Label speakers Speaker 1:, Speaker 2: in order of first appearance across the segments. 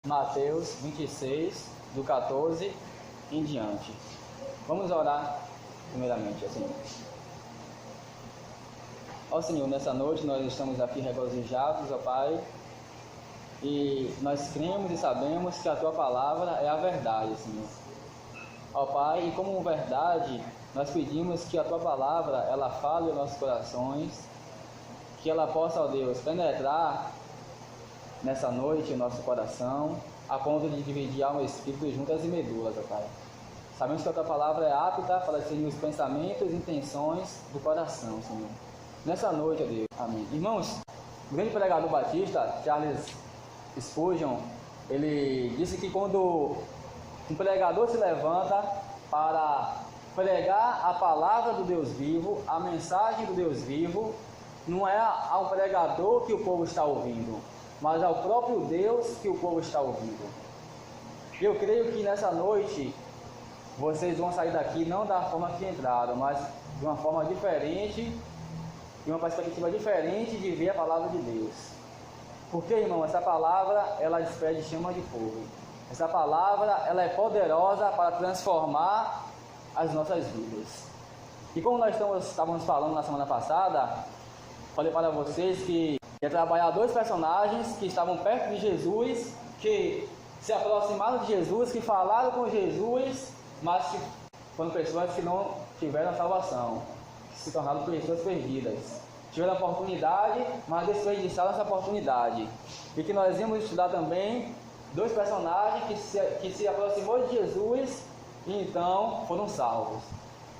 Speaker 1: Mateus 26, do 14 em diante. Vamos orar primeiramente assim. Ó Senhor, nessa noite nós estamos aqui regozijados, ó Pai, e nós cremos e sabemos que a Tua palavra é a verdade, Senhor. Ó Pai, e como verdade, nós pedimos que a Tua palavra, ela fale aos nossos corações, que ela possa, ó Deus, penetrar nessa noite em nosso coração, a ponto de dividir alma e espírito juntas e medulas, ó Pai. Sabemos que a Tua palavra é apta para discernir os pensamentos e intenções do coração, Senhor. Nessa noite, ó Deus. Amém. Irmãos, o grande pregador batista, Charles Spurgeon, ele disse que quando um pregador se levanta para pregar a palavra do Deus vivo, a mensagem do Deus vivo, não é ao pregador que o povo está ouvindo, mas ao próprio Deus que o povo está ouvindo. Eu creio que nessa noite vocês vão sair daqui não da forma que entraram, mas de uma forma diferente, de uma perspectiva diferente de ver a palavra de Deus. Porque, irmão, essa palavra, ela despede chama de fogo. Essa palavra, ela é poderosa para transformar as nossas vidas. E como nós estávamos falando na semana passada, falei para vocês que ia trabalhar dois personagens que estavam perto de Jesus, que se aproximaram de Jesus, que falaram com Jesus, mas que foram pessoas que não tiveram a salvação, que se tornaram pessoas perdidas. Tiveram a oportunidade, mas desperdiçaram essa oportunidade. E que nós íamos estudar também dois personagens que se aproximou de Jesus e então foram salvos.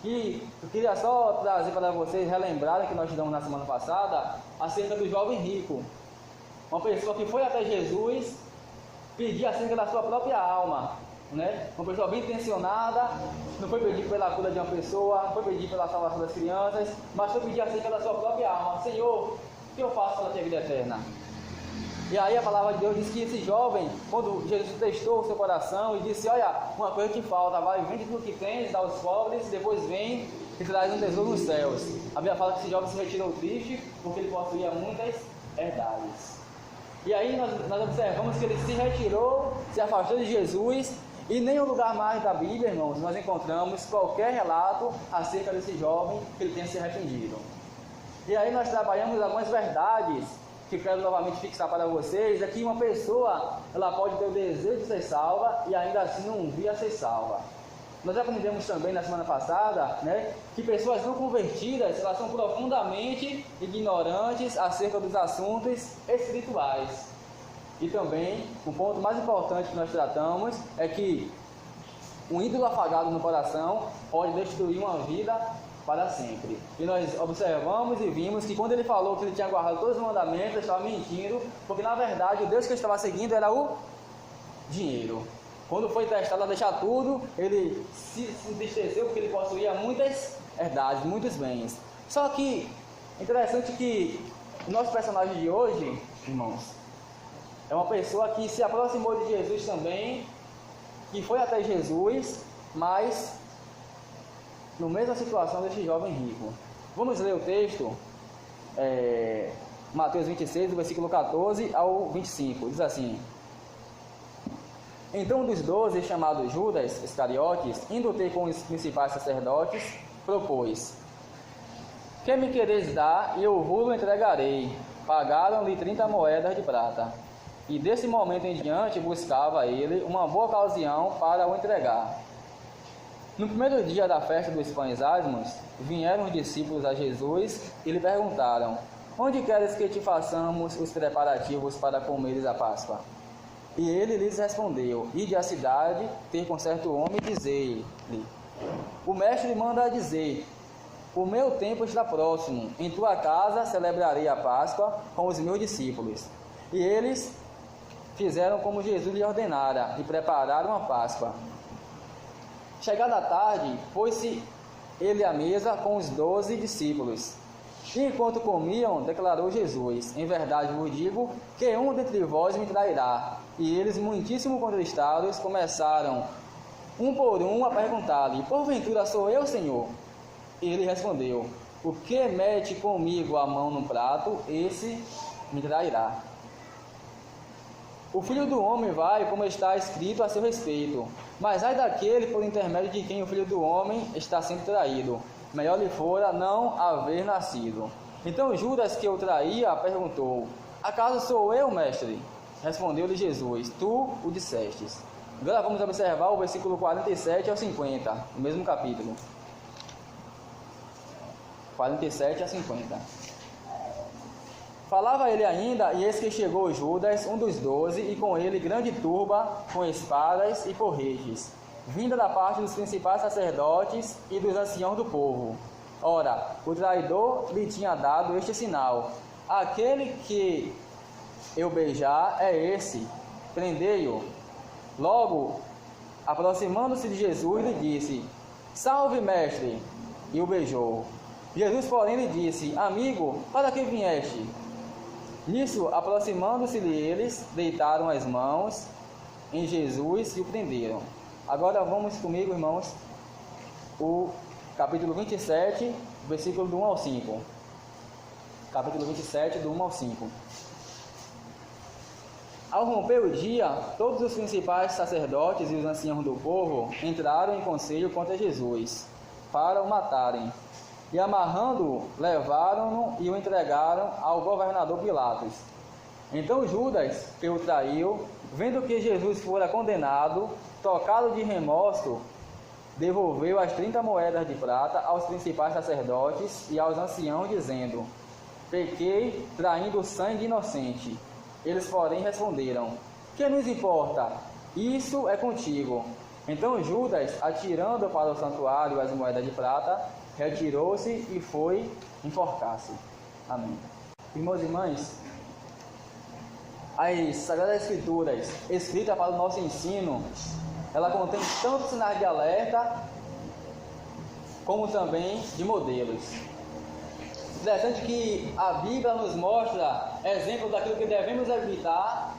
Speaker 1: E eu queria só trazer para vocês relembrarem que nós estudamos na semana passada acerca do jovem rico. Uma pessoa que foi até Jesus pedir acerca da sua própria alma, né? Uma pessoa bem intencionada, não foi pedir pela cura de uma pessoa, não foi pedir pela salvação das crianças, mas foi pedir acerca da sua própria alma. Senhor, o que eu faço para ter vida eterna? E aí a palavra de Deus diz que esse jovem, quando Jesus testou o seu coração e disse, olha, uma coisa que falta, vai, vende tudo que tens, dá aos pobres, e depois vem e traz um tesouro nos céus. A Bíblia fala que esse jovem se retirou triste, porque ele possuía muitas herdades. E aí nós observamos que ele se retirou, se afastou de Jesus, e nem um lugar mais da Bíblia, irmãos, nós encontramos qualquer relato acerca desse jovem que ele tenha se arrependido. E aí nós trabalhamos algumas verdades que quero novamente fixar para vocês, é que uma pessoa, ela pode ter o desejo de ser salva e ainda assim não vir a ser salva. Nós aprendemos também na semana passada, né, que pessoas não convertidas, elas são profundamente ignorantes acerca dos assuntos espirituais. E também, um ponto mais importante que nós tratamos é que um ídolo afagado no coração pode destruir uma vida para sempre. E nós observamos e vimos que quando ele falou que ele tinha guardado todos os mandamentos, ele estava mentindo, porque na verdade o Deus que ele estava seguindo era o dinheiro. Quando foi testado a deixar tudo, ele se entristeceu porque ele possuía muitas herdades, muitos bens. Só que, interessante que o nosso personagem de hoje, irmãos, é uma pessoa que se aproximou de Jesus também, que foi até Jesus, mas na mesma situação desse jovem rico. Vamos ler o texto, Mateus 26, do versículo 14 ao 25, diz assim: Então um dos 12, chamado Judas Iscariotes, indo ter com os principais sacerdotes, propôs: Que me quereis dar, e eu vos entregarei. Pagaram-lhe 30 moedas de prata. E desse momento em diante buscava ele uma boa ocasião para o entregar. No primeiro dia da festa dos pães asmos, vieram os discípulos a Jesus e lhe perguntaram: Onde queres que te façamos os preparativos para comeres a Páscoa? E ele lhes respondeu: Ide à cidade, ter com certo homem e dizer-lhe: O mestre manda dizer: O meu tempo está próximo, em tua casa celebrarei a Páscoa com os meus discípulos. E eles fizeram como Jesus lhe ordenara, e prepararam a Páscoa. Chegada a tarde, pôs-se ele à mesa com os 12 discípulos. E enquanto comiam, declarou Jesus: Em verdade vos digo que um dentre vós me trairá. E eles, muitíssimo contristados, começaram, um por um, a perguntar-lhe: Porventura sou eu, Senhor? E ele respondeu: O que mete comigo a mão no prato, esse me trairá. O Filho do Homem vai, como está escrito a seu respeito. Mas ai daquele por intermédio de quem o Filho do Homem está sendo traído. Melhor lhe fora não haver nascido. Então Judas, que o traía, perguntou: acaso sou eu, mestre? Respondeu-lhe Jesus: tu o dissestes. Agora vamos observar o versículo 47 ao 50, no mesmo capítulo. 47 a 50. Falava ele ainda, e eis que chegou Judas, um dos 12, e com ele grande turba, com espadas e porretes, vinda da parte dos principais sacerdotes e dos anciãos do povo. Ora, o traidor lhe tinha dado este sinal: aquele que eu beijar é esse, prendei-o. Logo, aproximando-se de Jesus, lhe disse: salve, mestre, e o beijou. Jesus, porém, lhe disse: amigo, para que vieste? Nisso, aproximando-se-lhe eles, deitaram as mãos em Jesus e o prenderam. Agora vamos comigo, irmãos, o capítulo 27, versículo do 1 ao 5. Capítulo 27, do 1 ao 5. Ao romper o dia, todos os principais sacerdotes e os anciãos do povo entraram em conselho contra Jesus, para o matarem. E amarrando-o, levaram-no e o entregaram ao governador Pilatos. Então Judas, que o traiu, vendo que Jesus fora condenado, tocado de remorso, devolveu as 30 moedas de prata aos principais sacerdotes e aos anciãos, dizendo: pequei traindo o sangue inocente. Eles, porém, responderam: que nos importa? Isso é contigo. Então Judas, atirando para o santuário as moedas de prata, retirou-se e foi enforcar-se. Amém. Irmãos e irmãs, as Sagradas Escrituras, escritas para o nosso ensino, ela contém tanto sinais de alerta, como também de modelos. Interessante que a Bíblia nos mostra exemplos daquilo que devemos evitar,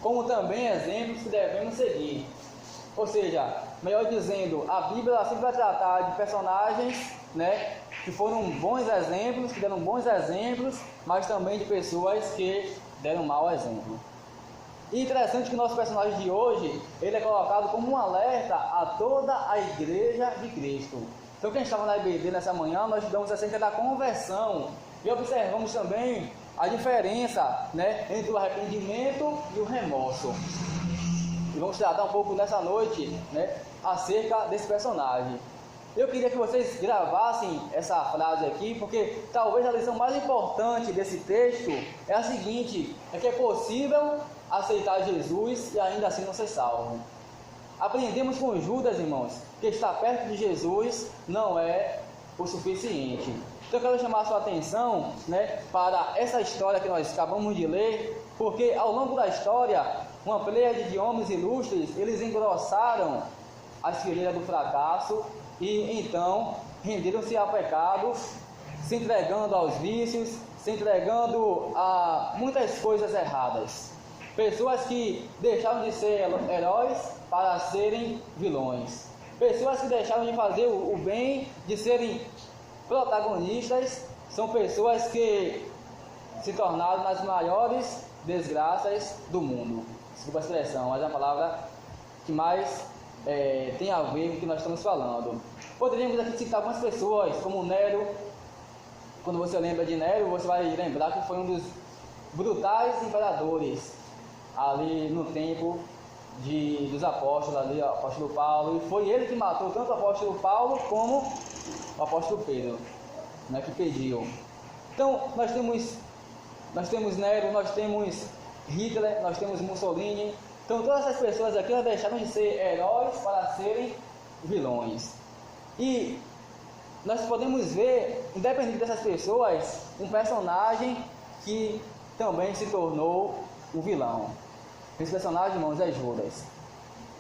Speaker 1: como também exemplos que devemos seguir. Ou seja, melhor dizendo, a Bíblia sempre vai tratar de personagens, né, que foram bons exemplos, que deram bons exemplos, mas também de pessoas que deram mau exemplo. E interessante que o nosso personagem de hoje, ele é colocado como um alerta a toda a Igreja de Cristo. Então, quem estava na IBD nessa manhã, nós estudamos acerca da conversão e observamos também a diferença, né, entre o arrependimento e o remorso. E vamos tratar um pouco nessa noite, né, acerca desse personagem. Eu queria que vocês gravassem essa frase aqui, porque talvez a lição mais importante desse texto é a seguinte: é que é possível aceitar Jesus e ainda assim não ser salvo. Aprendemos com Judas, irmãos, que estar perto de Jesus não é o suficiente. Então eu quero chamar a sua atenção, né, para essa história que nós acabamos de ler, porque ao longo da história, uma pleiade de homens ilustres, eles engrossaram as fileiras do fracasso e então renderam-se ao pecado, se entregando aos vícios, se entregando a muitas coisas erradas. Pessoas que deixaram de ser heróis para serem vilões. Pessoas que deixaram de fazer o bem, de serem protagonistas, são pessoas que se tornaram nas maiores desgraças do mundo. Desculpa a expressão, mas é a palavra que mais tem a ver com o que nós estamos falando. Poderíamos aqui citar algumas pessoas, como Nero. Quando você lembra de Nero, você vai lembrar que foi um dos brutais imperadores ali no tempo dos apóstolos, ali, o apóstolo Paulo, e foi ele que matou tanto o apóstolo Paulo como o apóstolo Pedro, né, que pediu. Então nós temos Nero, nós temos Hitler, nós temos Mussolini. Então todas essas pessoas aqui, elas deixaram de ser heróis para serem vilões. E nós podemos ver, independente dessas pessoas, um personagem que também se tornou um vilão. Esse personagem, irmãos, é Judas.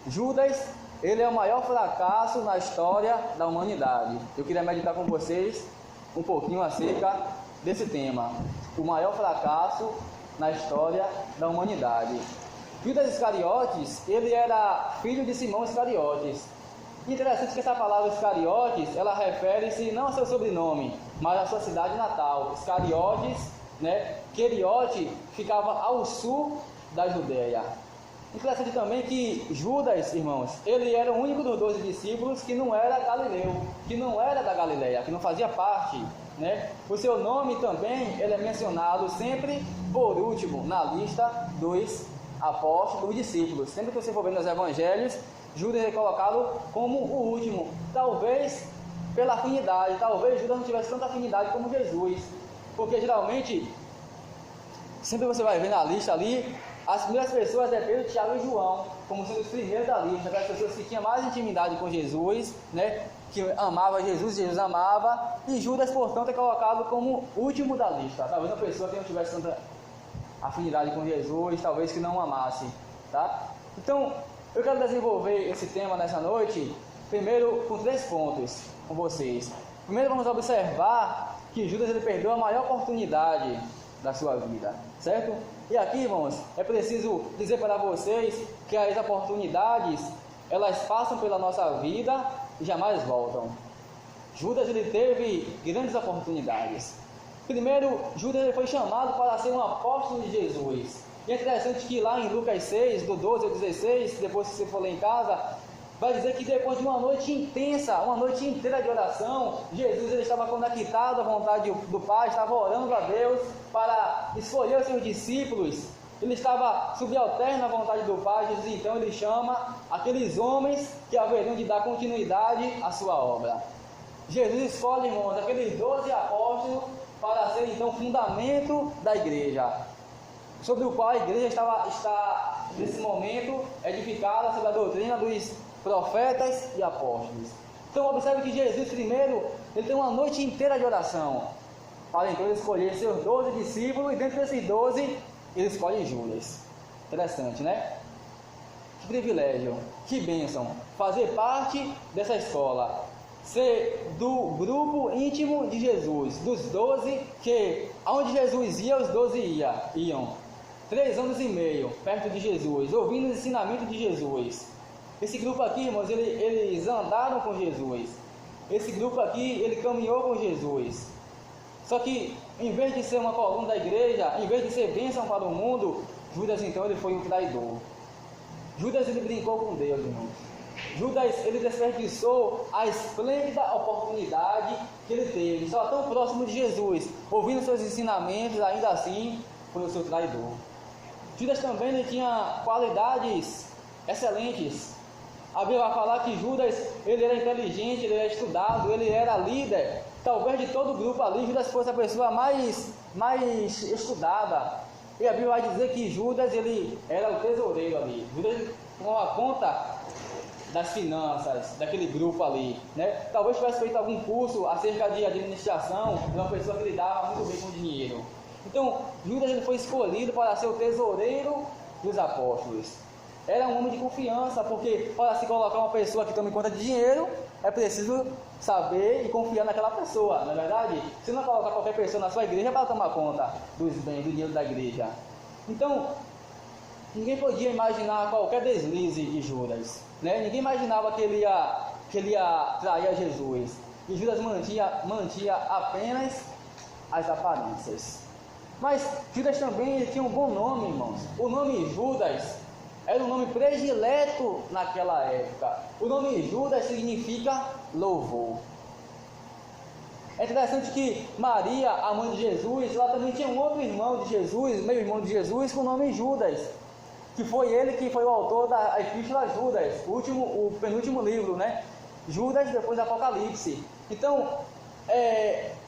Speaker 1: Judas, ele é o maior fracasso na história da humanidade. Eu queria meditar com vocês um pouquinho acerca desse tema. O maior fracasso na história da humanidade. Judas Iscariotes, ele era filho de Simão Iscariotes. Interessante que essa palavra Iscariotes, ela refere-se não ao seu sobrenome, mas à sua cidade natal. Iscariotes, né? Queriote ficava ao sul da Judéia. Interessante também que Judas, irmãos, ele era o único dos 12 discípulos que não era galileu, que não era da Galileia, que não fazia parte, né? O seu nome também, ele é mencionado sempre por último na lista dos apóstolos, dos discípulos. Sempre que você for ver nos evangelhos, Judas é colocado como o último, talvez pela afinidade, talvez Judas não tivesse tanta afinidade como Jesus, porque geralmente, sempre você vai ver na lista ali, as primeiras pessoas é Pedro, Tiago e João, como sendo os primeiros da lista, aquelas pessoas que tinham mais intimidade com Jesus, né, que amava Jesus, Jesus amava, e Judas, portanto, é colocado como último da lista. Talvez uma pessoa que não tivesse tanta afinidade com Jesus, talvez que não amasse, tá? Então, eu quero desenvolver esse tema nessa noite, primeiro com 3 pontos com vocês. Primeiro vamos observar que Judas ele perdeu a maior oportunidade da sua vida, certo? E aqui, irmãos, é preciso dizer para vocês que as oportunidades, elas passam pela nossa vida e jamais voltam. Judas ele teve grandes oportunidades. Primeiro, Judas ele foi chamado para ser um apóstolo de Jesus. E é interessante que lá em Lucas 6, do 12 ao 16, depois que você for ler em casa, vai dizer que depois de uma noite intensa, uma noite inteira de oração, Jesus ele estava conectado à vontade do Pai, estava orando a Deus para escolher os seus discípulos. Ele estava subalterno à vontade do Pai. Jesus então ele chama aqueles homens que haveriam de dar continuidade à sua obra. Jesus escolhe, irmãos, aqueles 12 apóstolos para ser então fundamento da igreja, sobre o qual a igreja está nesse momento edificada sobre a doutrina dos profetas e apóstolos. Então observe que Jesus primeiro, ele tem uma noite inteira de oração, para então escolher seus 12 discípulos, e dentro desses 12, ele escolhe Judas. Interessante, né? Que privilégio, que bênção, fazer parte dessa escola, ser do grupo íntimo de Jesus, dos 12, que aonde Jesus ia, os 12 iam. 3 anos e meio perto de Jesus, ouvindo os ensinamentos de Jesus. Esse grupo aqui, irmãos, eles andaram com Jesus. Esse grupo aqui, ele caminhou com Jesus. Só que, em vez de ser uma coluna da igreja, em vez de ser bênção para o mundo, Judas, então, ele foi um traidor. Judas, ele brincou com Deus, irmãos. Judas, ele desperdiçou a esplêndida oportunidade que ele teve. Estava tão próximo de Jesus, ouvindo seus ensinamentos, ainda assim, foi o seu traidor. Judas também ele tinha qualidades excelentes. A Bíblia vai falar que Judas, ele era inteligente, ele era estudado, ele era líder. Talvez de todo o grupo ali, Judas fosse a pessoa mais estudada. E a Bíblia vai dizer que Judas, ele era o tesoureiro ali. Judas tomava conta das finanças daquele grupo ali, né? Talvez tivesse feito algum curso acerca de administração, de uma pessoa que lidava muito bem com dinheiro. Então, Judas ele foi escolhido para ser o tesoureiro dos apóstolos. Era um homem de confiança, porque para se colocar uma pessoa que tome conta de dinheiro, é preciso saber e confiar naquela pessoa, não é verdade? Se não colocar qualquer pessoa na sua igreja para tomar conta dos bens, do dinheiro da igreja. Então, ninguém podia imaginar qualquer deslize de Judas, né? Ninguém imaginava que ele ia trair a Jesus. E Judas mantinha apenas as aparências. Mas Judas também tinha um bom nome, irmãos. O nome Judas era um nome predileto naquela época. O nome Judas significa louvor. É interessante que Maria, a mãe de Jesus, ela também tinha um outro irmão de Jesus, meio irmão de Jesus, com o nome Judas, que foi ele que foi o autor da Epístola Judas, o penúltimo livro, né? Judas depois do Apocalipse. Então,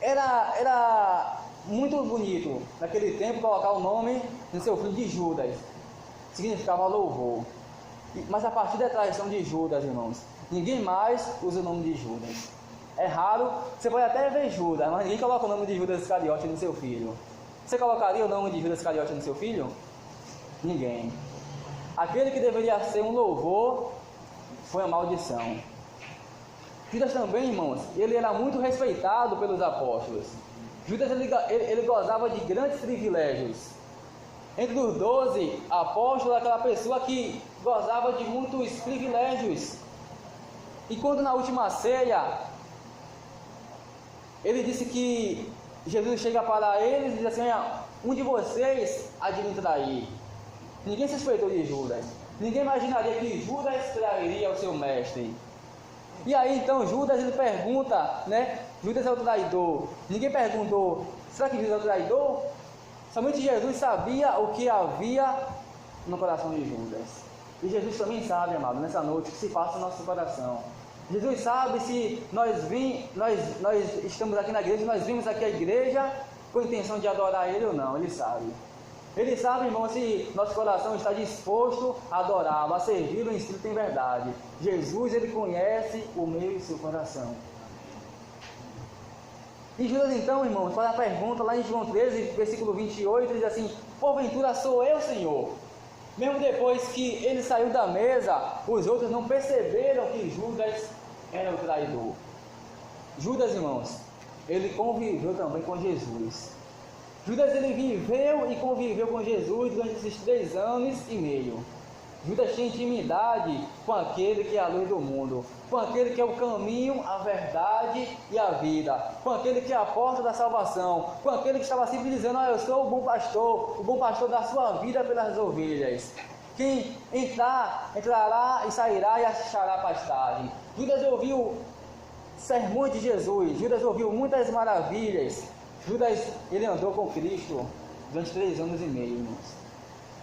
Speaker 1: era muito bonito naquele tempo colocar o nome no seu filho de Judas. Significava louvor. Mas a partir da traição de Judas, irmãos, ninguém mais usa o nome de Judas. É raro, você pode até ver Judas, mas ninguém coloca o nome de Judas Iscariote no seu filho. Você colocaria o nome de Judas Iscariote no seu filho? Ninguém. Aquele que deveria ser um louvor foi a maldição. Judas também, irmãos, ele era muito respeitado pelos apóstolos. Judas ele gozava de grandes privilégios. Entre os 12 apóstolos, aquela pessoa que gozava de muitos privilégios. E quando na última ceia, ele disse que Jesus chega para eles e diz assim: um de vocês há de me trair. Ninguém suspeitou de Judas. Ninguém imaginaria que Judas trairia o seu mestre. E aí então Judas ele pergunta, né? Judas é o traidor. Ninguém perguntou, será que Judas é o traidor? Somente Jesus sabia o que havia no coração de Judas. E Jesus também sabe, amado, nessa noite, o que se passa no nosso coração. Jesus sabe se nós estamos aqui na igreja, nós vimos aqui a igreja com a intenção de adorar Ele ou não. Ele sabe. Ele sabe, irmão, se nosso coração está disposto a adorá-lo, a servi-lo em espírito e em verdade. Jesus, Ele conhece o meu e o seu coração. E Judas então, irmãos, faz a pergunta lá em João 13, versículo 28, ele diz assim: porventura sou eu, Senhor? Mesmo depois que ele saiu da mesa, os outros não perceberam que Judas era o traidor. Judas, irmãos, ele conviveu também com Jesus. Judas, ele viveu e conviveu com Jesus durante esses 3 anos e meio. Judas tinha intimidade com aquele que é a luz do mundo, com aquele que é o caminho, a verdade e a vida, com aquele que é a porta da salvação, com aquele que estava sempre dizendo: eu sou o bom pastor da sua vida pelas ovelhas. Quem entrará e sairá e achará pastagem. Judas ouviu sermões de Jesus, Judas ouviu muitas maravilhas. Judas, ele andou com Cristo durante 3 anos e meio, irmãos.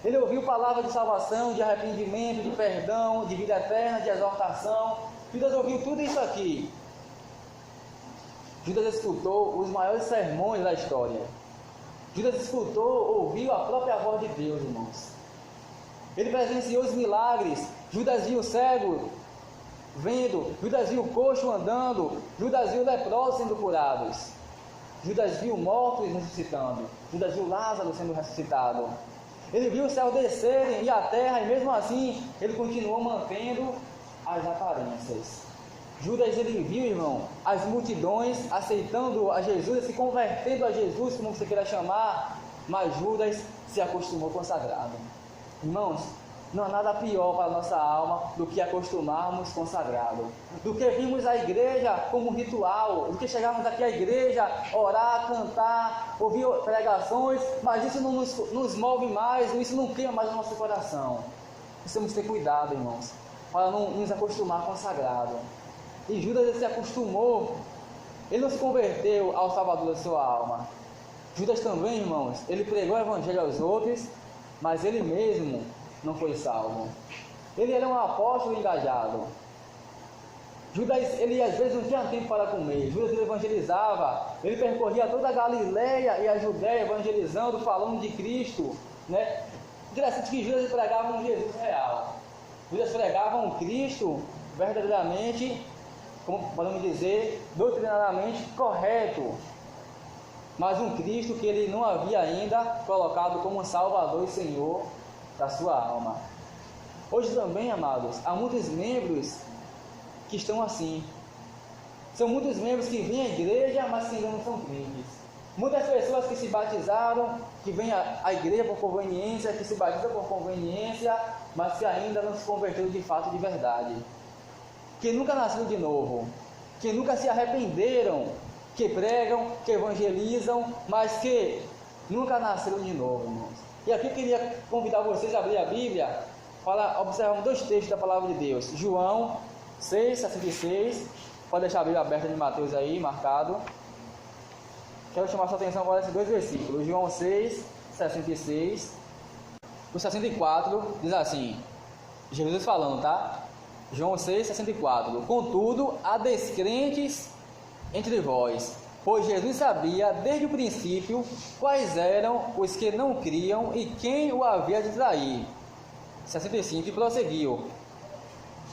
Speaker 1: Ele ouviu palavras de salvação, de arrependimento, de perdão, de vida eterna, de exortação. Judas ouviu tudo isso aqui. Judas escutou os maiores sermões da história. Judas escutou, ouviu a própria voz de Deus, irmãos. Ele presenciou os milagres. Judas viu o cego vendo, Judas viu o coxo andando, Judas viu leprosos sendo curados, Judas viu mortos ressuscitando, Judas viu Lázaro sendo ressuscitado. Ele viu o céu descerem e a terra, e mesmo assim ele continuou mantendo as aparências. Judas, ele viu, irmão, as multidões aceitando a Jesus, se convertendo a Jesus, como você queira chamar, mas Judas se acostumou com o sagrado. Irmãos, não há nada pior para a nossa alma do que acostumarmos com o sagrado, do que virmos à igreja como um ritual, do que chegarmos aqui à igreja, orar, cantar, ouvir pregações, mas isso não nos move mais, isso não queima mais o nosso coração. Precisamos ter cuidado, irmãos, para não nos acostumar com o sagrado. E Judas, ele se acostumou, ele não se converteu ao Salvador da sua alma. Judas também, irmãos, ele pregou o evangelho aos outros, mas ele mesmo não foi salvo. Ele era um apóstolo engajado. Judas, ele às vezes não tinha tempo para comer. Judas, ele evangelizava, ele percorria toda a Galileia e a Judéia evangelizando, falando de Cristo, né? Interessante que Judas pregava um Jesus real. Judas pregava um Cristo verdadeiramente, como podemos dizer, doutrinariamente correto, mas um Cristo que ele não havia ainda colocado como Salvador e Senhor da sua alma. Hoje também, amados, há muitos membros que estão assim. São muitos membros que vêm à igreja, mas que ainda não são crentes. Muitas pessoas que se batizaram, que vêm à igreja por conveniência, que se batizam por conveniência, mas que ainda não se converteram de fato, de verdade. Que nunca nasceram de novo, que nunca se arrependeram, que pregam, que evangelizam, mas que nunca nasceram de novo, irmãos. E aqui eu queria convidar vocês a abrir a Bíblia para observarmos 2 textos da Palavra de Deus. João 6,66. Pode deixar a Bíblia aberta de Mateus aí, marcado. Quero chamar sua atenção para esses 2 versículos. João 6,66. O 64 diz assim, Jesus falando, tá? João 6,64. Contudo, há descrentes entre vós, pois Jesus sabia desde o princípio quais eram os que não criam e quem o havia de trair. 65, e prosseguiu: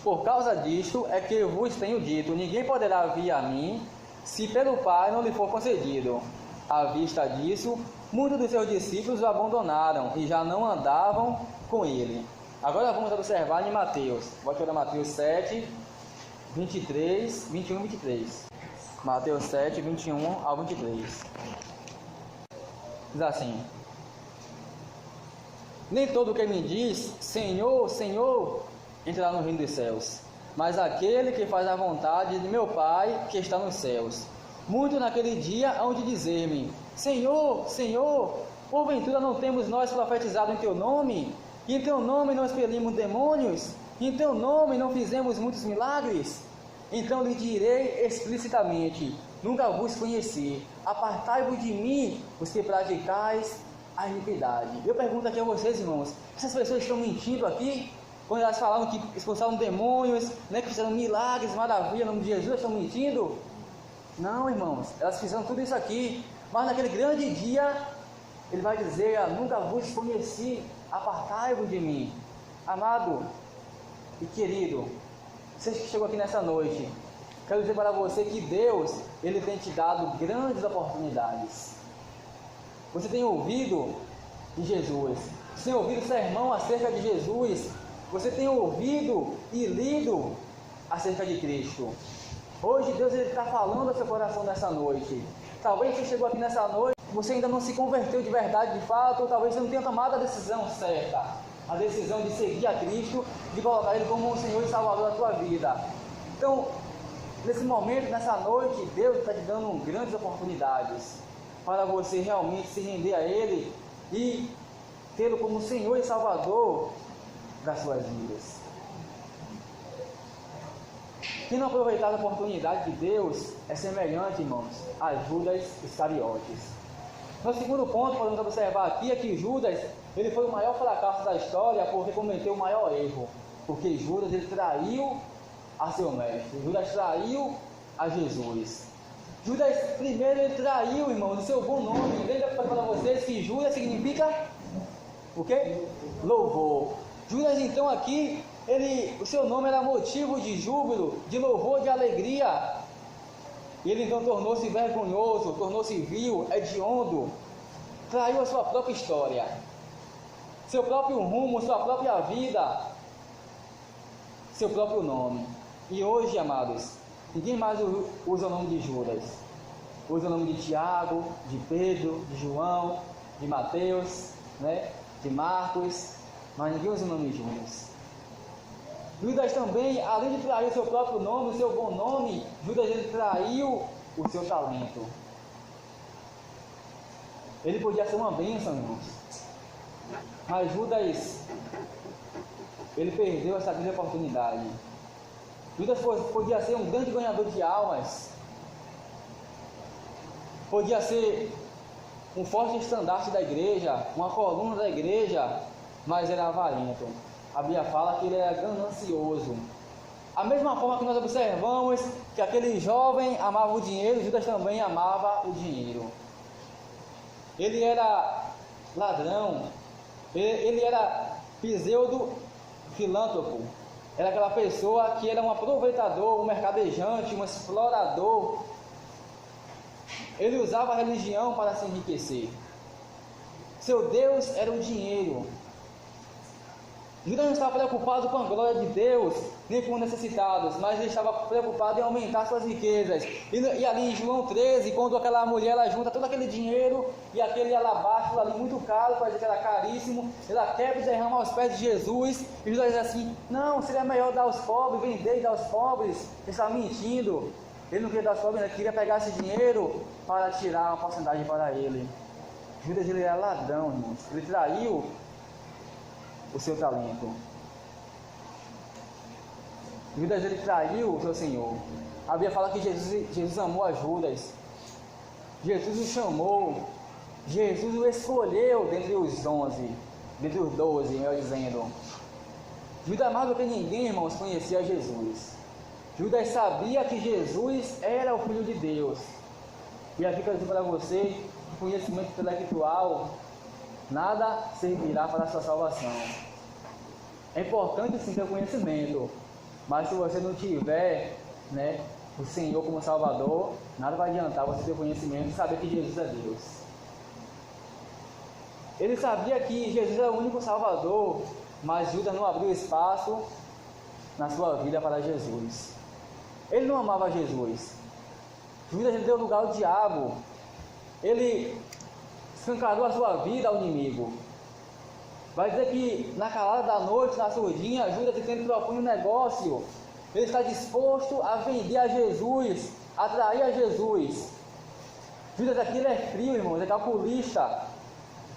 Speaker 1: por causa disto é que eu vos tenho dito, ninguém poderá vir a mim, se pelo Pai não lhe for concedido. À vista disso, muitos dos seus discípulos o abandonaram e já não andavam com ele. Agora vamos observar em Mateus. Vou tirar Mateus 7, 23, 21 e 23. Mateus 7, 21 ao 23. Diz assim: nem todo que me diz Senhor, Senhor, entrará no reino dos céus, mas aquele que faz a vontade de meu Pai que está nos céus. Muitos naquele dia hão de dizer-me: Senhor, Senhor, porventura não temos nós profetizado em teu nome? Em teu nome não expelimos demônios? Em teu nome não fizemos muitos milagres? Então lhe direi explicitamente: nunca vos conheci, apartai-vos de mim, os que praticais a iniquidade. Eu pergunto aqui a vocês, irmãos, essas pessoas estão mentindo aqui? Quando elas falaram que expulsaram demônios, né, que fizeram milagres, maravilha, no nome de Jesus, estão mentindo? Não, irmãos, elas fizeram tudo isso aqui, mas naquele grande dia, ele vai dizer: nunca vos conheci, apartai-vos de mim. Amado e querido, você que chegou aqui nessa noite, quero dizer para você que Deus, Ele tem te dado grandes oportunidades. Você tem ouvido de Jesus, você tem ouvido sermão acerca de Jesus, você tem ouvido e lido acerca de Cristo. Hoje Deus está falando ao seu coração nessa noite. Talvez você chegou aqui nessa noite, você ainda não se converteu de verdade, de fato, ou talvez você não tenha tomado a decisão certa, a decisão de seguir a Cristo, de colocar Ele como o Senhor e Salvador da tua vida. Então, nesse momento, nessa noite, Deus está te dando grandes oportunidades para você realmente se render a Ele e tê-lo como Senhor e Salvador das suas vidas. Quem não aproveitar a oportunidade de Deus é semelhante, irmãos, a Judas Iscariotes. No segundo ponto, podemos observar aqui é que Judas, ele foi o maior fracasso da história porque cometeu o maior erro. Porque Judas, ele traiu a seu mestre. Judas traiu a Jesus. Judas, primeiro, ele traiu, irmãos, o seu bom nome. Lembra que eu falei para vocês que Judas significa o quê? Louvor. Judas, então, aqui, o seu nome era motivo de júbilo, de louvor, de alegria. E ele então tornou-se vergonhoso, tornou-se vil, hediondo, traiu a sua própria história, seu próprio rumo, sua própria vida, seu próprio nome. E hoje, amados, ninguém mais usa o nome de Judas, usa o nome de Tiago, de Pedro, de João, de Mateus, né, de Marcos, mas ninguém usa o nome de Judas. Judas também, além de trair o seu próprio nome, o seu bom nome, Judas, ele traiu o seu talento. Ele podia ser uma bênção, irmãos, mas Judas, ele perdeu essa grande oportunidade. Judas podia ser um grande ganhador de almas, podia ser um forte estandarte da igreja, uma coluna da igreja, mas era avarento. A Bíblia fala que ele era ganancioso. A mesma forma que nós observamos que aquele jovem amava o dinheiro, Judas também amava o dinheiro. Ele era ladrão, ele era pseudo-filântropo. Era aquela pessoa que era um aproveitador, um mercadejante, um explorador. Ele usava a religião para se enriquecer. Seu Deus era o dinheiro. Judas não estava preocupado com a glória de Deus, nem com os necessitados, mas ele estava preocupado em aumentar suas riquezas. E ali em João 13, quando aquela mulher ela junta todo aquele dinheiro e aquele alabastro ali muito caro, para dizer que era caríssimo, ela quebra e derrama aos pés de Jesus, e Jesus diz assim: não, seria melhor dar aos pobres, vender e dar aos pobres. Ele estava mentindo, ele não queria dar aos pobres, ele queria pegar esse dinheiro para tirar uma porcentagem para ele. Judas, ele era ladrão, irmãos, ele traiu o seu talento. Judas, ele traiu o seu Senhor. A Bíblia fala que Jesus amou a Judas. Jesus o chamou. Jesus o escolheu dentre os 11, dentre os 12, melhor dizendo. Judas, mais do que ninguém, irmãos, conhecia Jesus. Judas sabia que Jesus era o Filho de Deus. E aqui quero dizer para você, conhecimento intelectual nada servirá para a sua salvação. É importante sim ter conhecimento, mas se você não tiver, né, o Senhor como Salvador, nada vai adiantar você ter conhecimento e saber que Jesus é Deus. Ele sabia que Jesus era o único Salvador, mas Judas não abriu espaço na sua vida para Jesus. Ele não amava Jesus. Judas, ele deu lugar ao diabo. Ele escancarou a sua vida ao inimigo. Vai dizer que na calada da noite, na surdinha, Judas tentando propor um negócio. Ele está disposto a vender a Jesus, a trair a Jesus. Judas aqui, ele é frio, irmãos, é calculista.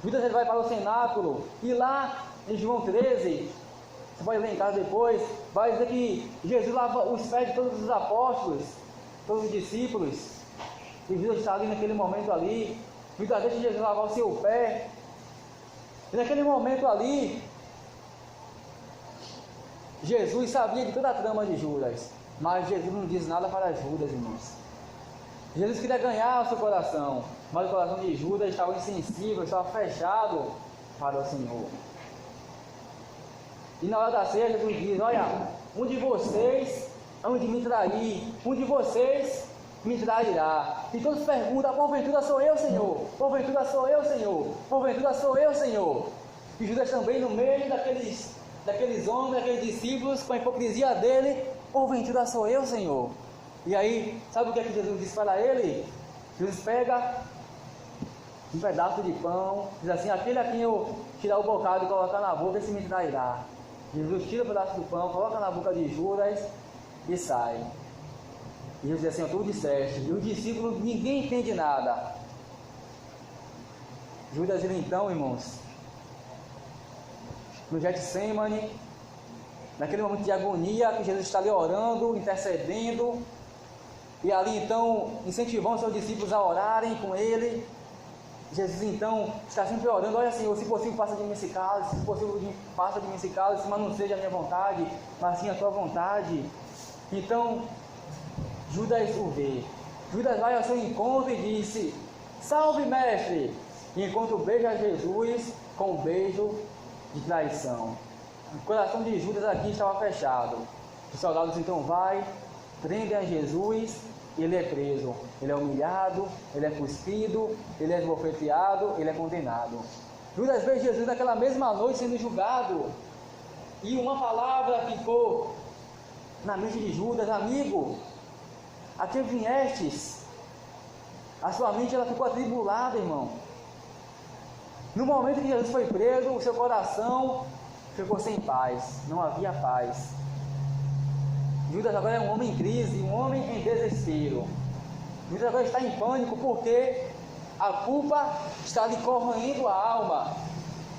Speaker 1: Judas, ele vai para o cenáculo e lá em João 13, você pode ler em casa depois, vai dizer que Jesus lava os pés de todos os apóstolos, todos os discípulos, e Judas está ali naquele momento ali, Judas deixa Jesus lavar o seu pé, e naquele momento ali, Jesus sabia de toda a trama de Judas, mas Jesus não diz nada para Judas, irmãos. Jesus queria ganhar o seu coração, mas o coração de Judas estava insensível, estava fechado para o Senhor. E na hora da ceia, Jesus diz: olha, um de vocês hão de me trair, um de vocês me trairá. E todos perguntam: porventura sou eu, Senhor? Porventura sou eu, Senhor? Porventura sou eu, Senhor? E Judas também no meio daqueles homens, daqueles discípulos, com a hipocrisia dele: porventura sou eu, Senhor? E aí, sabe o que é que Jesus diz para ele? Jesus pega um pedaço de pão, diz assim: aquele a quem eu tirar o bocado e colocar na boca, esse me trairá. Jesus tira o pedaço do pão, coloca na boca de Judas e sai. E Jesus diz assim: tu disseste. E os discípulos, ninguém entende nada. Judas, ele então, irmãos, no Getsemane, naquele momento de agonia, que Jesus está ali orando, intercedendo, e ali então incentivando seus discípulos a orarem com ele. Jesus então está sempre orando: olha, Senhor, se possível passa de mim esse cálice, se possível passa de mim esse cálice, mas não seja a minha vontade, mas sim a tua vontade. Então Judas o vê, Judas vai ao seu encontro e disse: salve, mestre! E enquanto beija Jesus com um beijo de traição. O coração de Judas aqui estava fechado. Os soldados então prendem a Jesus, e ele é preso, ele é humilhado, ele é cuspido, ele é esbofeteado, ele é condenado. Judas vê Jesus naquela mesma noite sendo julgado, e uma palavra ficou na mente de Judas: amigo, a que viestes? A sua mente ela ficou atribulada, irmão. No momento que Jesus foi preso, o seu coração ficou sem paz, não havia paz. Judas agora é um homem em crise, um homem em desespero. Judas agora está em pânico porque a culpa está lhe corroendo a alma.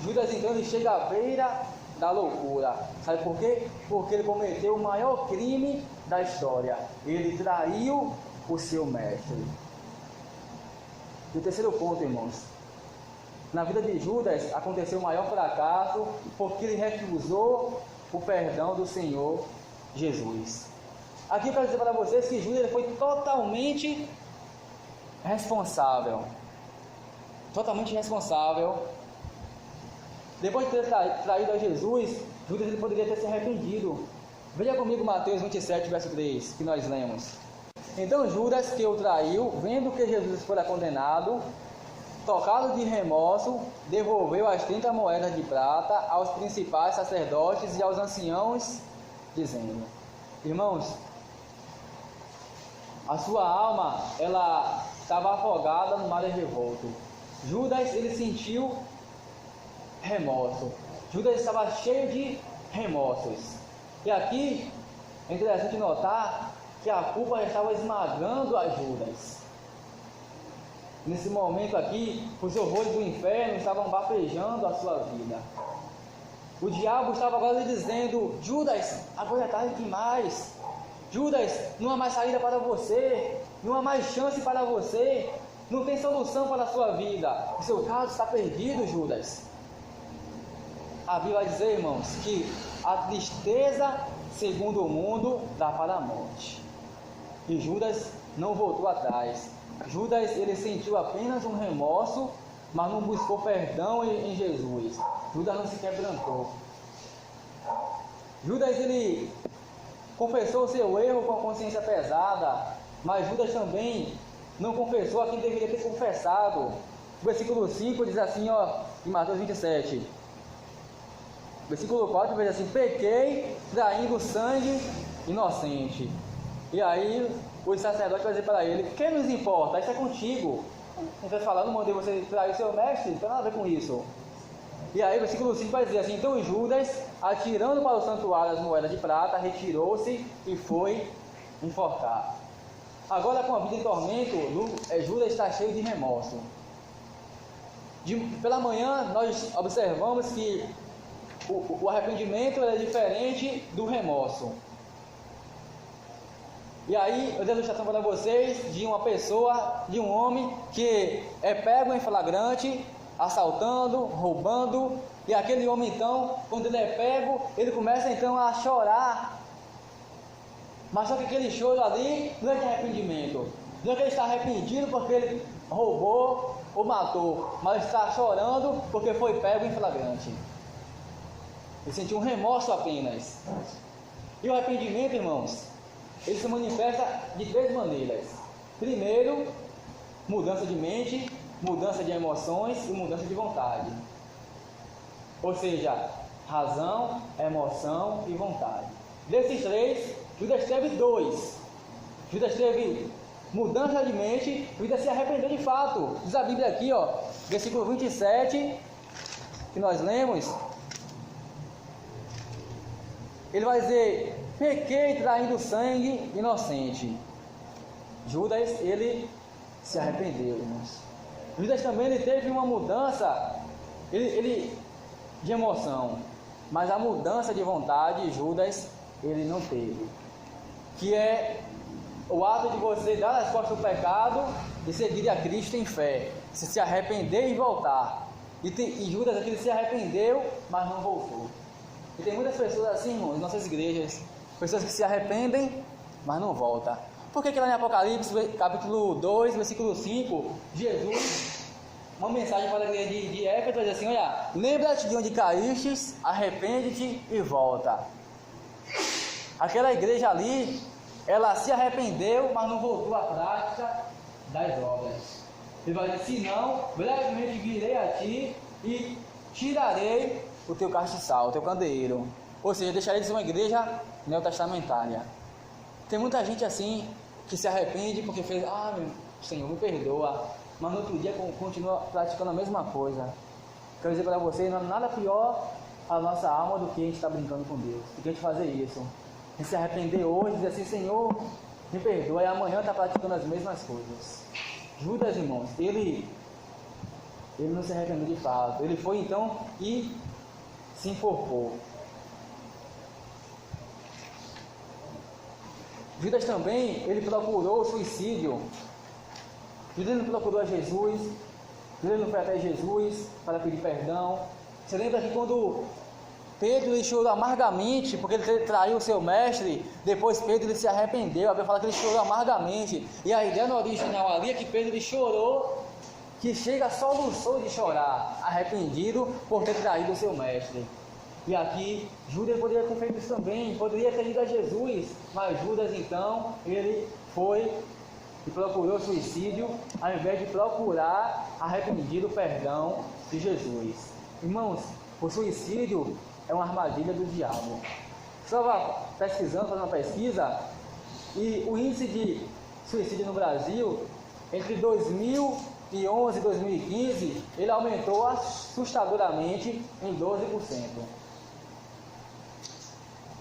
Speaker 1: Judas então ele chega à beira da loucura. Sabe por quê? Porque ele cometeu o maior crime da história. Ele traiu o seu mestre. E o terceiro ponto, irmãos: na vida de Judas aconteceu o maior fracasso porque ele recusou o perdão do Senhor Jesus. Aqui eu quero dizer para vocês que Judas foi totalmente responsável. Totalmente responsável. Depois de ter traído a Jesus, Judas ele poderia ter se arrependido. Veja comigo Mateus 27, verso 3, que nós lemos. Então Judas, que o traiu, vendo que Jesus fora condenado, tocado de remorso, devolveu as 30 moedas de prata aos principais sacerdotes e aos anciãos, dizendo: irmãos, a sua alma ela estava afogada no mar revolto. Judas ele sentiu remorso. Judas estava cheio de remorsos. E aqui é interessante notar que a culpa estava esmagando a Judas. Nesse momento aqui, os horrores do inferno estavam bafejando a sua vida. O diabo estava agora lhe dizendo: Judas, agora é tarde demais. Judas, não há mais saída para você, não há mais chance para você, não tem solução para a sua vida. O seu caso está perdido, Judas. A Bíblia vai dizer, irmãos, que a tristeza, segundo o mundo, dá para a morte. E Judas não voltou atrás. Judas ele sentiu apenas um remorso, mas não buscou perdão em Jesus. Judas não se quebrantou. Judas ele confessou o seu erro com a consciência pesada, mas Judas também não confessou a quem deveria ter confessado. O versículo 5 diz assim, em Mateus 27. Versículo 4 diz assim: pequei traindo sangue inocente. E aí o sacerdote vai dizer para ele: quem nos importa? Isso é contigo. Não vai falar, não mandei você trair o seu mestre, não tem nada a ver com isso. E aí o versículo 5 vai dizer assim: então Judas, atirando para o santuário as moedas de prata, retirou-se e foi enforcar. Agora, com a vida em tormento, Judas está cheio de remorso. Pela manhã nós observamos que o arrependimento é diferente do remorso. E aí eu dei a ilustração para vocês de uma pessoa, de um homem que é pego em flagrante, assaltando, roubando, e aquele homem então, quando ele é pego, ele começa então a chorar. Mas só que aquele choro ali não é de arrependimento, não é que ele está arrependido porque ele roubou ou matou, mas está chorando porque foi pego em flagrante. Ele sentiu um remorso apenas. E o arrependimento, irmãos, ele se manifesta de três maneiras. Primeiro, mudança de mente, mudança de emoções e mudança de vontade. Ou seja, razão, emoção e vontade. Desses três, Judas teve dois. Judas teve mudança de mente, Judas se arrependeu de fato. Diz a Bíblia aqui, versículo 27, que nós lemos. Ele vai dizer: pequei traindo sangue inocente. Judas, ele se arrependeu, irmãos. Judas também ele teve uma mudança ele de emoção, mas a mudança de vontade, Judas, ele não teve. Que é o ato de você dar as costas ao pecado e seguir a Cristo em fé, se arrepender e voltar. E Judas aqui ele se arrependeu, mas não voltou. E tem muitas pessoas assim, irmãos, em nossas igrejas, pessoas que se arrependem, mas não voltam. Por que lá em Apocalipse, capítulo 2, versículo 5, Jesus, uma mensagem para a igreja de Éfeso, diz assim: olha, lembra-te de onde caíste, arrepende-te e volta. Aquela igreja ali, ela se arrependeu, mas não voltou à prática das obras. Ele vai dizer: se não, brevemente virei a ti e tirarei o teu castiçal, o teu candeeiro. Ou seja, deixarei de ser uma igreja neotestamentária. Tem muita gente assim, que se arrepende porque fez: meu Senhor, me perdoa, mas no outro dia continua praticando a mesma coisa. Quero dizer para vocês, não há nada pior a nossa alma do que a gente estar brincando com Deus, do que a gente fazer isso. A gente se arrepender hoje, dizer assim: Senhor, me perdoa, e amanhã está praticando as mesmas coisas. Judas, irmãos, ele não se arrependeu de fato. Ele foi então e se enforcou. Judas também, ele procurou o suicídio. Judas não procurou a Jesus, Judas não foi até Jesus para pedir perdão. Você lembra que quando Pedro ele chorou amargamente, porque ele traiu o seu mestre, depois Pedro ele se arrependeu. A Bíblia fala que ele chorou amargamente. E a ideia no original ali é que Pedro ele chorou, que chega soluçou de chorar, arrependido por ter traído o seu mestre. E aqui Judas poderia ter feito isso também, poderia ter ido a Jesus, mas Judas então, ele foi e procurou suicídio, ao invés de procurar arrependido perdão de Jesus. Irmãos, o suicídio é uma armadilha do diabo. Estava pesquisando, fazendo uma pesquisa, e o índice de suicídio no Brasil, entre 2011 e 2015, ele aumentou assustadoramente em 12%.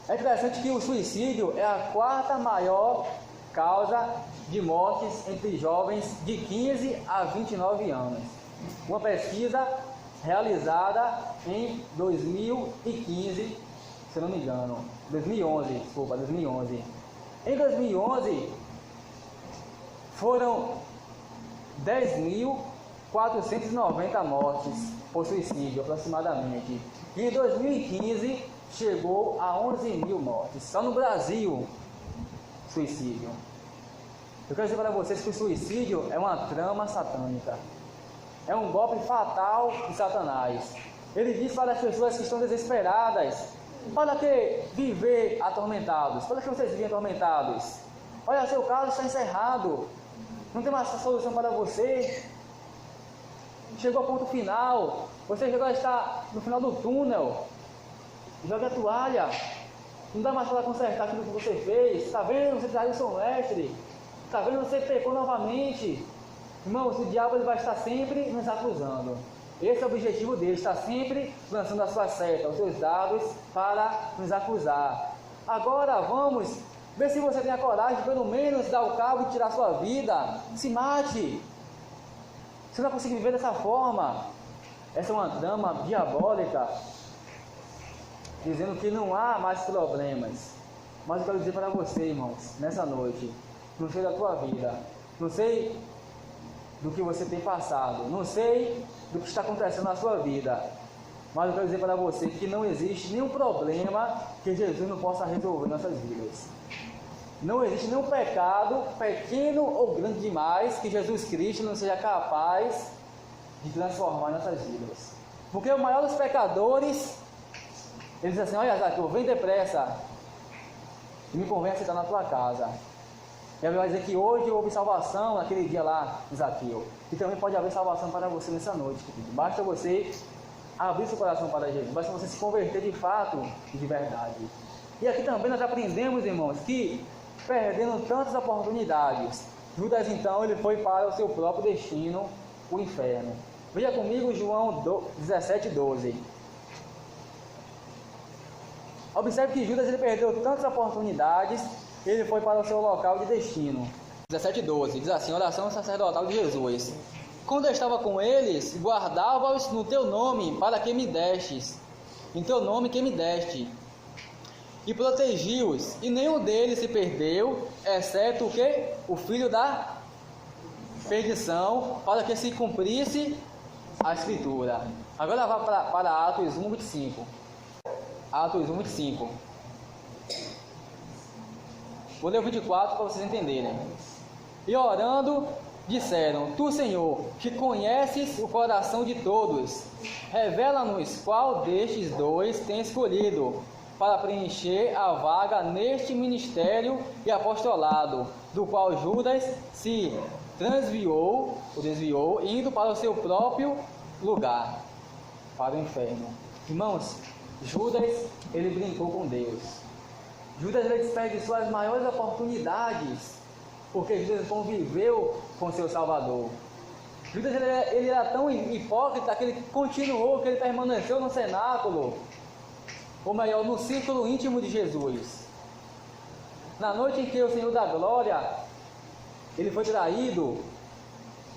Speaker 1: É interessante que o suicídio é a quarta maior causa de mortes entre jovens de 15 a 29 anos. Uma pesquisa realizada em 2015, se não me engano, 2011. Em 2011, foram 10.490 mortes por suicídio, aproximadamente. E em 2015, chegou a 11.000 mortes. Só no Brasil, suicídio. Eu quero dizer para vocês que o suicídio é uma trama satânica. É um golpe fatal de Satanás. Ele diz para as pessoas que estão desesperadas: olha que viver atormentados, olha que vocês vivem atormentados, olha, seu caso está encerrado, não tem mais solução para você, chegou ao ponto final, você agora está no final do túnel, joga a toalha, não dá mais para consertar aquilo que você fez, está vendo, você traiu o seu mestre, está vendo, você pecou novamente. Irmãos, o diabo ele vai estar sempre nos acusando. Esse é o objetivo dele, está sempre lançando a sua seta, os seus dados para nos acusar. Agora vamos ver se você tem a coragem de pelo menos dar o cabo e tirar a sua vida. Se mate. Você não vai conseguir viver dessa forma. Essa é uma trama diabólica. dizendo que não há mais problemas. Mas eu quero dizer para você, irmãos, nessa noite, não sei da tua vida, não sei do que você tem passado, não sei do que está acontecendo na sua vida, mas eu quero dizer para você que não existe nenhum problema que Jesus não possa resolver em nossas vidas. Não existe nenhum pecado, pequeno ou grande demais, que Jesus Cristo não seja capaz de transformar em nossas vidas. Porque o maior dos pecadores, ele diz assim: olha, Zaqueu, vem depressa e me convence a estar na tua casa. E ele vai dizer que hoje houve salvação naquele dia lá, Zaqueu. E também pode haver salvação para você nessa noite, querido. Basta você abrir seu coração para Jesus, basta você se converter de fato e de verdade. E aqui também nós aprendemos, irmãos, que perdendo tantas oportunidades, Judas então ele foi para o seu próprio destino, o inferno. Veja comigo João 17:12. Observe que Judas ele perdeu tantas oportunidades, ele foi para o seu local de destino. 17:12 diz assim: oração sacerdotal de Jesus. Quando eu estava com eles, guardava-os no teu nome, para que me destes, em teu nome que me deste, e protegi-os, e nenhum deles se perdeu, exceto o que? O filho da perdição, para que se cumprisse a Escritura. Agora vá para Atos 1:25. Atos 1:25. Vou ler o 24 para vocês entenderem. E orando, disseram: Tu, Senhor, que conheces o coração de todos, revela-nos qual destes dois tem escolhido para preencher a vaga neste ministério e apostolado, do qual Judas se desviou, indo para o seu próprio lugar, para o inferno. Irmãos, Judas, ele brincou com Deus. Judas, ele desperdiçou as maiores oportunidades, porque Judas conviveu com seu Salvador. Judas, ele era tão hipócrita que ele continuou, que ele permaneceu no cenáculo, ou melhor, no círculo íntimo de Jesus. Na noite em que o Senhor da Glória, ele foi traído,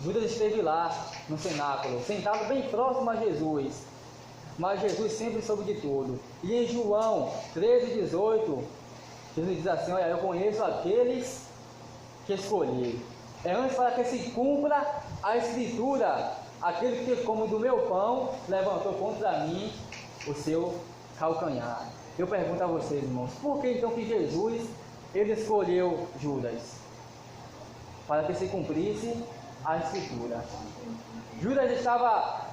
Speaker 1: Judas esteve lá no cenáculo, sentado bem próximo a Jesus. Mas Jesus sempre soube de tudo. E em João 13:18, Jesus diz assim: olha, eu conheço aqueles que escolhi. É antes para que se cumpra a Escritura: aquele que come do meu pão levantou contra mim o seu calcanhar. Eu pergunto a vocês, irmãos, por que então que Jesus ele escolheu Judas? Para que se cumprisse a Escritura.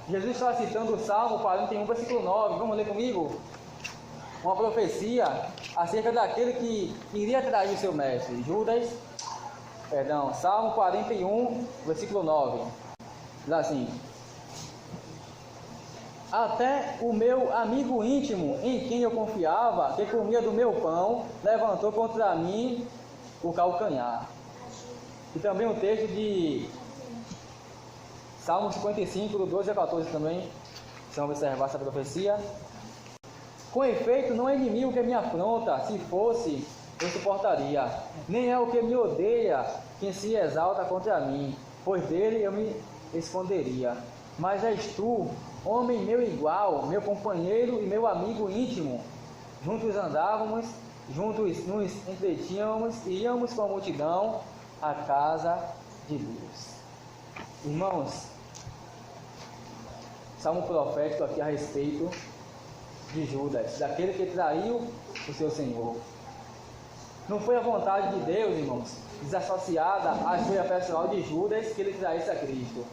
Speaker 1: Jesus estava citando o Salmo 41, versículo 9. Vamos ler comigo? Uma profecia acerca daquele que iria trair o seu mestre. Salmo 41, versículo 9. Diz assim: até o meu amigo íntimo, em quem eu confiava, que comia do meu pão, levantou contra mim o calcanhar. E também o texto de Salmo 55, do 12 a 14 também, se não observar essa profecia. Com efeito, não é inimigo que me afronta, se fosse, eu suportaria. Nem é o que me odeia quem se exalta contra mim, pois dele eu me esconderia. Mas és tu, homem meu igual, meu companheiro e meu amigo íntimo. Juntos andávamos, juntos nos entretínhamos e íamos com a multidão à casa de Deus. Irmãos, salmo profético aqui a respeito de Judas, daquele que traiu o seu Senhor. Não foi a vontade de Deus, irmãos, desassociada à escolha pessoal de Judas, que ele traísse a Cristo.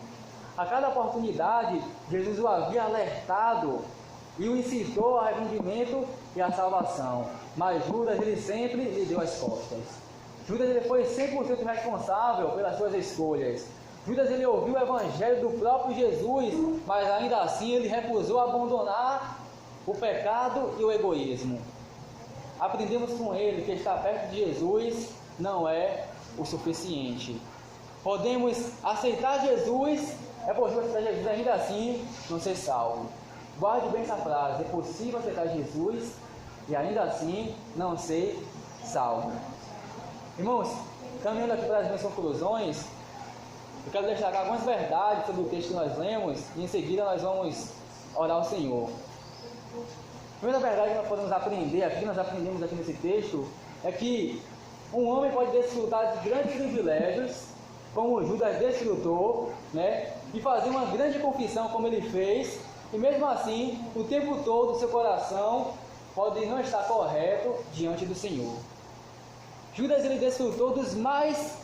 Speaker 1: A cada oportunidade, Jesus o havia alertado e o incitou ao arrependimento e à salvação. Mas Judas, ele sempre lhe deu as costas. Judas, ele foi 100% responsável pelas suas escolhas. Judas, ele ouviu o evangelho do próprio Jesus, mas ainda assim ele recusou abandonar o pecado e o egoísmo. Aprendemos com ele que estar perto de Jesus não é o suficiente. Podemos aceitar Jesus, é possível aceitar Jesus ainda assim não ser salvo. Guarde bem essa frase: é possível aceitar Jesus e ainda assim não ser salvo. Irmãos, caminhando aqui para as minhas conclusões, eu quero destacar algumas verdades sobre o texto que nós lemos e em seguida nós vamos orar ao Senhor. A primeira verdade que nós podemos aprender aqui, nós aprendemos aqui nesse texto, é que um homem pode desfrutar de grandes privilégios, como Judas desfrutou, né? E fazer uma grande confissão como ele fez, e mesmo assim, o tempo todo, seu coração pode não estar correto diante do Senhor. Judas, ele desfrutou dos mais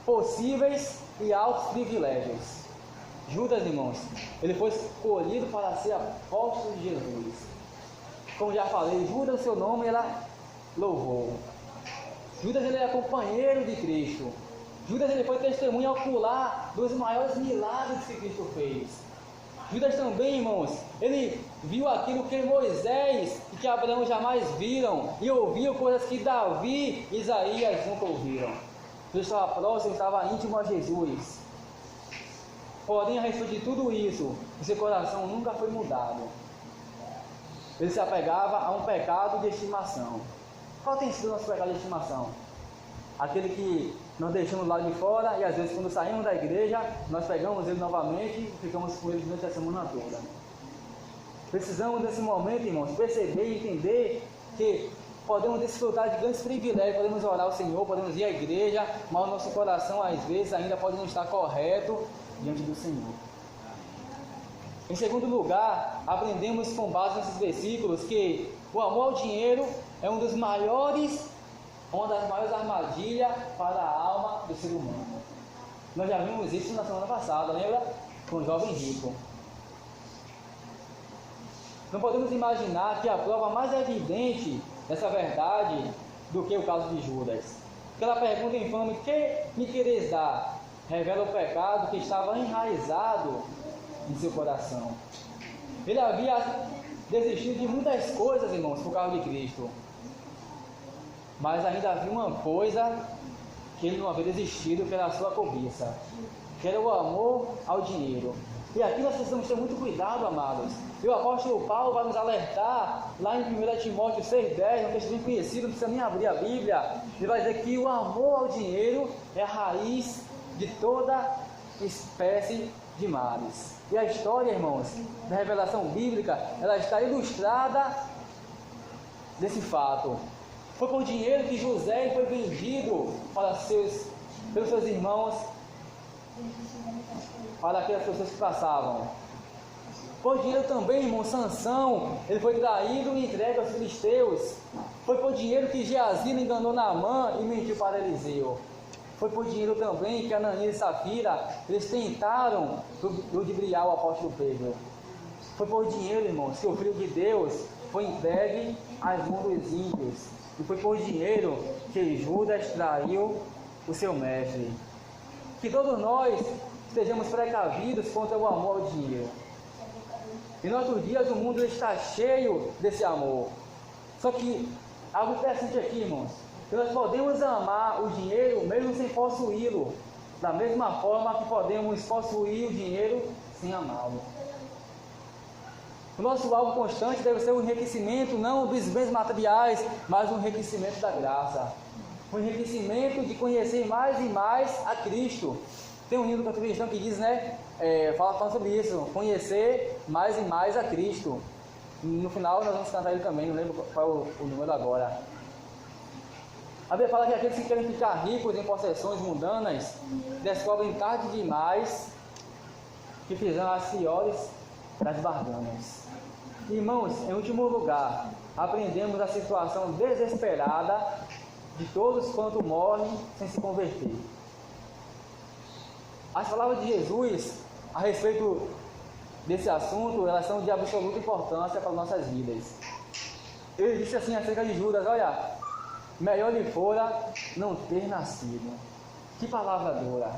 Speaker 1: possíveis e altos privilégios. Judas, irmãos, ele foi escolhido para ser apóstolo de Jesus. Como já falei, Judas, o seu nome, ela louvou. Judas, ele é companheiro de Cristo. Judas, ele foi testemunha ocular dos maiores milagres que Cristo fez. Judas também, irmãos, ele viu aquilo que Moisés e que Abraão jamais viram, e ouviu coisas que Davi e Isaías nunca ouviram. Ele estava próximo, estava íntimo a Jesus. Porém, a respeito de tudo isso, o seu coração nunca foi mudado. Ele se apegava a um pecado de estimação. Qual tem sido o nosso pecado de estimação? Aquele que nós deixamos lá de fora, e às vezes quando saímos da igreja, nós pegamos ele novamente e ficamos com ele durante a semana toda. Precisamos desse momento, irmãos, perceber e entender que podemos desfrutar de grandes privilégios, podemos orar ao Senhor, podemos ir à igreja, mas o nosso coração às vezes ainda pode não estar correto diante do Senhor. Em segundo lugar, aprendemos com base nesses versículos que o amor ao dinheiro é uma das maiores armadilhas para a alma do ser humano. Nós já vimos isso na semana passada, lembra? Com o jovem rico. Não podemos imaginar que a prova mais evidente dessa verdade do que o caso de Judas. Aquela pergunta infame, que me quereis dar? Revela o pecado que estava enraizado em seu coração. Ele havia desistido de muitas coisas, irmãos, por causa de Cristo. Mas ainda havia uma coisa que ele não havia desistido, que era a sua cobiça, que era o amor ao dinheiro. E aqui nós precisamos ter muito cuidado, amados. E o apóstolo Paulo vai nos alertar, lá em 1 Timóteo 6,10, um texto bem conhecido, não precisa nem abrir a Bíblia. Ele vai dizer que o amor ao dinheiro é a raiz de toda espécie de males. E a história, irmãos, da revelação bíblica, ela está ilustrada desse fato. Foi por dinheiro que José foi vendido pelos seus irmãos, para aquelas pessoas que passavam. Por dinheiro também, irmão, Sansão, ele foi traído e entregue aos filisteus. Foi por dinheiro que Geazina enganou Naamã e mentiu para Eliseu. Foi por dinheiro também que Ananias e Safira, eles tentaram ludibriar o apóstolo Pedro. Foi por dinheiro, irmãos, que o Filho de Deus foi entregue às mãos dos ímpios. E foi por dinheiro que Judas traiu o seu mestre. Que todos nós estejamos precavidos contra o amor ao dinheiro. Em nossos dias o mundo está cheio desse amor. Só que algo interessante aqui, irmãos, que nós podemos amar o dinheiro mesmo sem possuí-lo, da mesma forma que podemos possuir o dinheiro sem amá-lo. O nosso alvo constante deve ser o enriquecimento não dos bens materiais, mas o enriquecimento da graça. O enriquecimento de conhecer mais e mais a Cristo. Tem um hino do cantor cristão que diz, né, falando sobre isso, conhecer mais e mais a Cristo. No final nós vamos cantar ele também, não lembro qual é o número agora. A Bíblia fala que aqueles que querem ficar ricos em possessões mundanas descobrem tarde demais que fizeram as piores das barganhas. Irmãos, em último lugar, aprendemos a situação desesperada de todos quanto morrem sem se converter. As palavras de Jesus a respeito desse assunto, elas são de absoluta importância para nossas vidas. Ele disse assim acerca de Judas: olha, melhor lhe fora não ter nascido. Que palavra dura!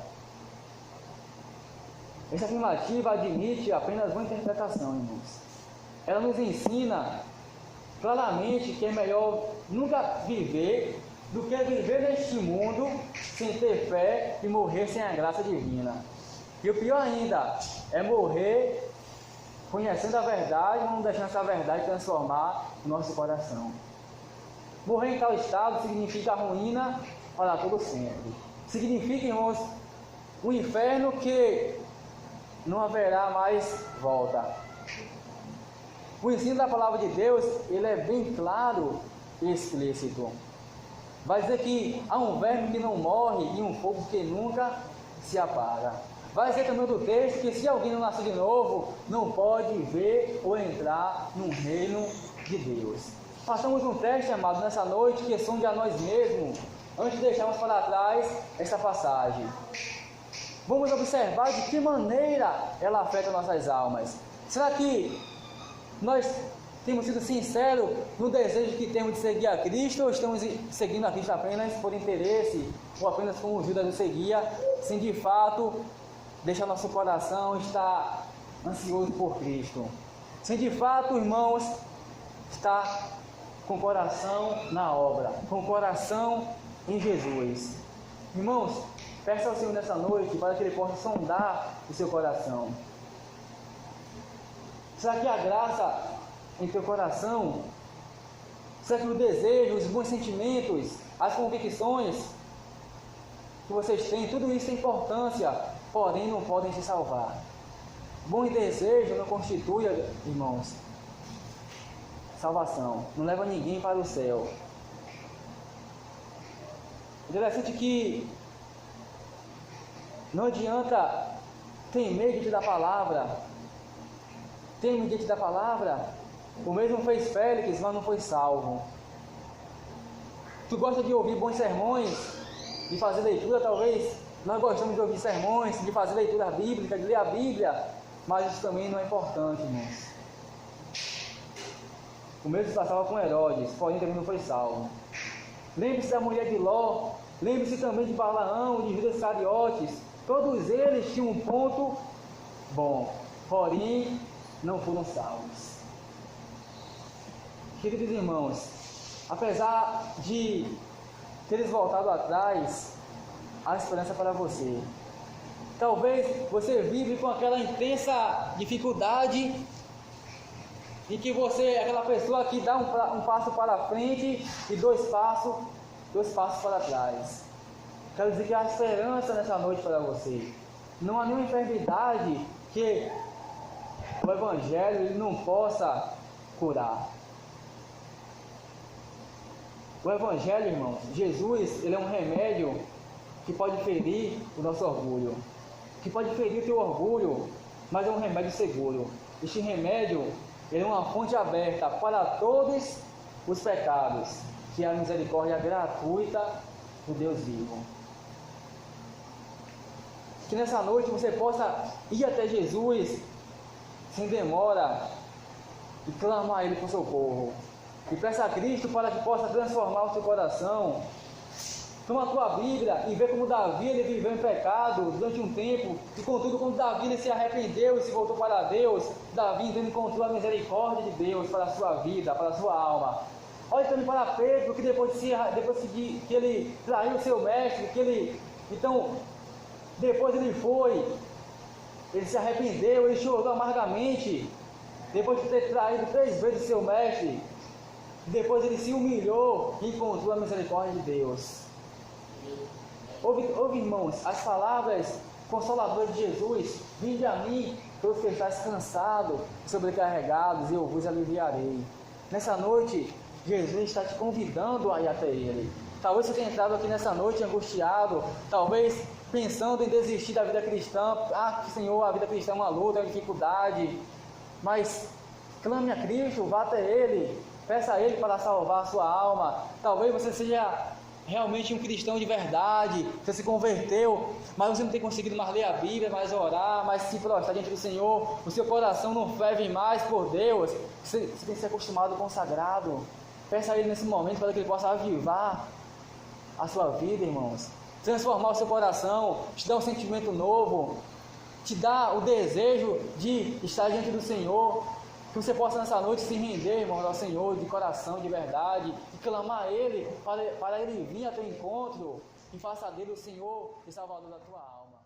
Speaker 1: Essa afirmativa admite apenas uma interpretação, irmãos. Ela nos ensina claramente que é melhor nunca viver do que viver neste mundo sem ter fé e morrer sem a graça divina. E o pior ainda é morrer conhecendo a verdade, não deixando essa verdade transformar o nosso coração. Morrer em tal estado significa ruína para todo sempre. Significa, irmãos, um inferno que não haverá mais volta. O ensino da palavra de Deus, ele é bem claro e explícito. Vai dizer que há um verme que não morre e um fogo que nunca se apaga. Vai dizer também do texto que se alguém não nascer de novo, não pode ver ou entrar no reino de Deus. Passamos um teste, amado, nessa noite, que sonde a nós mesmos, antes de deixarmos para trás essa passagem. Vamos observar de que maneira ela afeta nossas almas. Será que nós temos sido sinceros no desejo que temos de seguir a Cristo, ou estamos seguindo a Cristo apenas por interesse, ou apenas como Judas o seguia, sem de fato deixar nosso coração estar ansioso por Cristo? Sem de fato, irmãos, estar com o coração na obra, com o coração em Jesus. Irmãos, peça ao Senhor nessa noite para que Ele possa sondar o seu coração. Será que a graça em teu coração, será que o desejo, os bons sentimentos, as convicções que vocês têm, tudo isso tem importância, porém não podem te salvar. Bom desejo não constitui, irmãos, salvação, não leva ninguém para o céu. Interessante que não adianta temer diante da palavra. Teme diante da palavra. O mesmo fez Félix, mas não foi salvo. Tu gosta de ouvir bons sermões, de fazer leitura, talvez. Nós gostamos de ouvir sermões, de fazer leitura bíblica, de ler a Bíblia, mas isso também não é importante, irmãos. O mesmo se passava com Herodes, porém também não foi salvo. Lembre-se da mulher de Ló, lembre-se também de Balaão, de Judas Iscariotes. Todos eles tinham um ponto bom, porém não foram salvos. Queridos irmãos, apesar de teres voltado atrás, há esperança para você. Talvez você vive com aquela intensa dificuldade em que você é aquela pessoa que dá um passo para frente e dois passos para trás. Quero dizer que há esperança nessa noite para você. Não há nenhuma enfermidade que o Evangelho ele não possa curar. O Evangelho, irmãos, Jesus, ele é um remédio que pode ferir o nosso orgulho, que pode ferir o teu orgulho, mas é um remédio seguro. Este remédio, ele é uma fonte aberta para todos os pecados, que é a misericórdia gratuita do Deus vivo. Que nessa noite você possa ir até Jesus sem demora e clamar a Ele por socorro. E peça a Cristo para que possa transformar o seu coração. Toma a tua Bíblia e vê como Davi ele viveu em pecado durante um tempo. E contudo, quando Davi ele se arrependeu e se voltou para Deus, Davi então encontrou a misericórdia de Deus para a sua vida, para a sua alma. Olha também para Pedro, que depois que ele traiu o seu mestre, depois ele se arrependeu, ele chorou amargamente, depois de ter traído 3 vezes seu mestre. Depois ele se humilhou e encontrou a misericórdia de Deus. Ouve, irmãos, as palavras consoladoras de Jesus: vinde a mim, todos que estáis cansados e sobrecarregados, e eu vos aliviarei. Nessa noite, Jesus está te convidando a ir até Ele. Talvez você tenha entrado aqui nessa noite angustiado, talvez pensando em desistir da vida cristã. Senhor, a vida cristã é uma luta, é uma dificuldade. Mas clame a Cristo, vá até Ele, peça a Ele para salvar a sua alma. Talvez você seja realmente um cristão de verdade, você se converteu, mas você não tem conseguido mais ler a Bíblia, mais orar, mais se prostrar diante do Senhor. O seu coração não ferve mais por Deus. Você tem que ser acostumado com o sagrado. Peça a Ele nesse momento para que Ele possa avivar a sua vida, irmãos, transformar o seu coração, te dar um sentimento novo, te dar o desejo de estar diante do Senhor. Que você possa nessa noite se render, irmão, ao Senhor de coração, de verdade, e clamar a Ele, para Ele vir a teu encontro, e faça dele o Senhor e Salvador da tua alma.